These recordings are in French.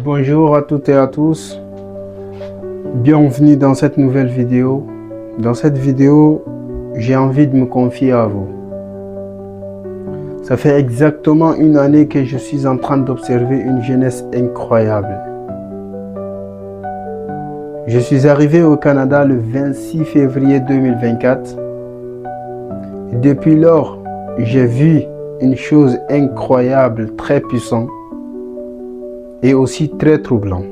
Bonjour à toutes et à tous, bienvenue dans cette nouvelle vidéo. Dans cette vidéo, j'ai envie de me confier à vous. Ça fait exactement une année que je suis en train d'observer une jeunesse incroyable. Je suis arrivé au Canada le 26 février 2024. Depuis lors, j'ai vu une chose incroyable, très puissante et aussi très troublante.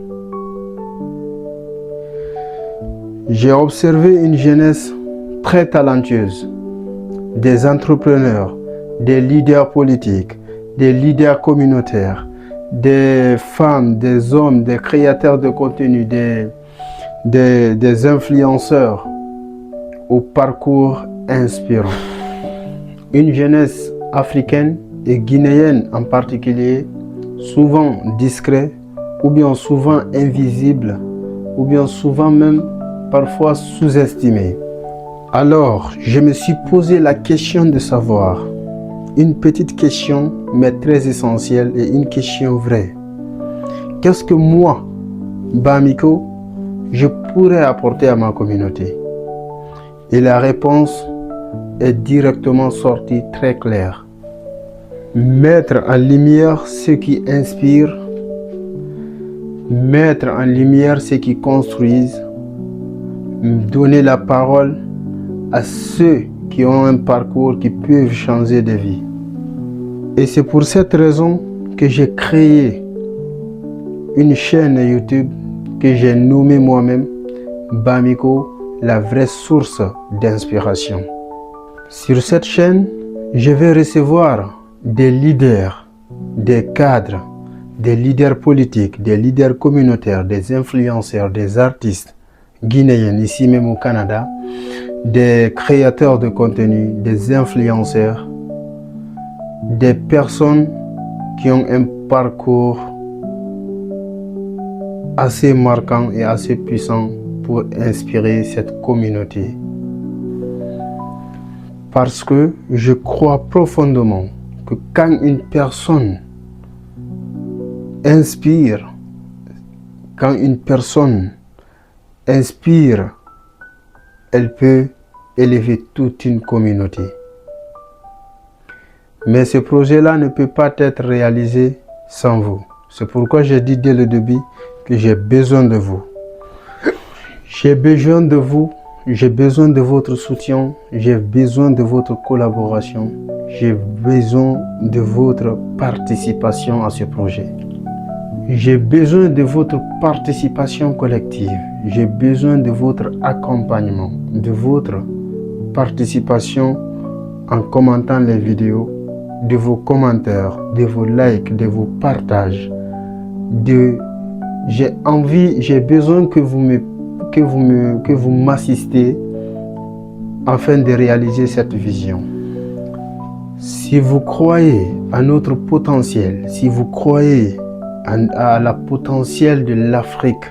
J'ai observé une jeunesse très talentueuse, des entrepreneurs, des leaders politiques, des leaders communautaires, des femmes, des hommes, des créateurs de contenu, des influenceurs au parcours inspirant. Une jeunesse africaine et guinéenne en particulier, souvent discret, ou bien souvent invisible, ou bien souvent même parfois sous-estimé. Alors, je me suis posé la question de savoir, une petite question mais très essentielle et une question vraie. Qu'est-ce que moi, Bamiko, je pourrais apporter à ma communauté? Et la réponse est directement sortie très claire. Mettre en lumière ce qui inspire, mettre en lumière ce qui construisent, donner la parole à ceux qui ont un parcours qui peuvent changer de vie. Et c'est pour cette raison que j'ai créé une chaîne YouTube que j'ai nommée moi-même Bamiko, la vraie source d'inspiration. Sur cette chaîne, je vais recevoir des leaders, des cadres, des leaders politiques, des leaders communautaires, des influenceurs, des artistes guinéens ici même au Canada, des créateurs de contenu, des influenceurs, des personnes qui ont un parcours assez marquant et assez puissant pour inspirer cette communauté. Parce que je crois profondément que quand une personne inspire, elle peut élever toute une communauté. Mais ce projet-là ne peut pas être réalisé sans vous. C'est pourquoi j'ai dit dès le début que j'ai besoin de vous. J'ai besoin de vous, j'ai besoin de votre soutien, j'ai besoin de votre collaboration, j'ai besoin de votre participation à ce projet. J'ai besoin de votre participation collective, j'ai besoin de votre accompagnement, de votre participation en commentant les vidéos, de vos commentaires, de vos likes, de vos partages. J'ai besoin que vous m'assistez afin de réaliser cette vision. Si vous croyez à notre potentiel, si vous croyez à la potentiel de l'Afrique,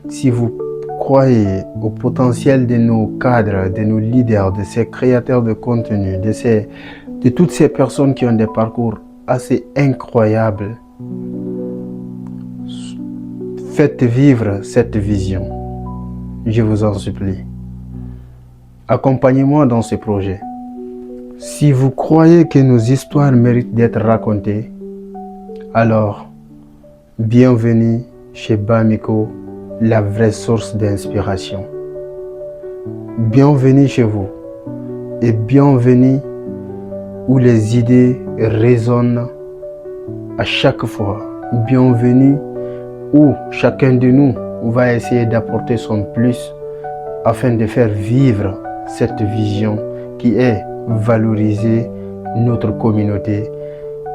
si vous croyez au potentiel de nos cadres, de nos leaders, de ces créateurs de contenu, de toutes ces personnes qui ont des parcours assez incroyables, faites vivre cette vision. Je vous en supplie. Accompagnez-moi dans ce projet. Si vous croyez que nos histoires méritent d'être racontées, alors bienvenue chez Bamiko, la vraie source d'inspiration. Bienvenue chez vous et bienvenue où les idées résonnent à chaque fois. Bienvenue où chacun de nous va essayer d'apporter son plus afin de faire vivre cette vision qui est valoriser notre communauté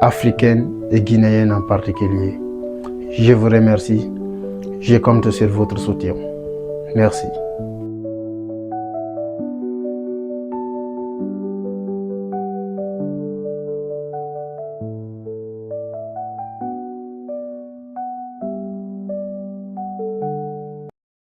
africaine et guinéenne en particulier. Je vous remercie. Je compte sur votre soutien. Merci.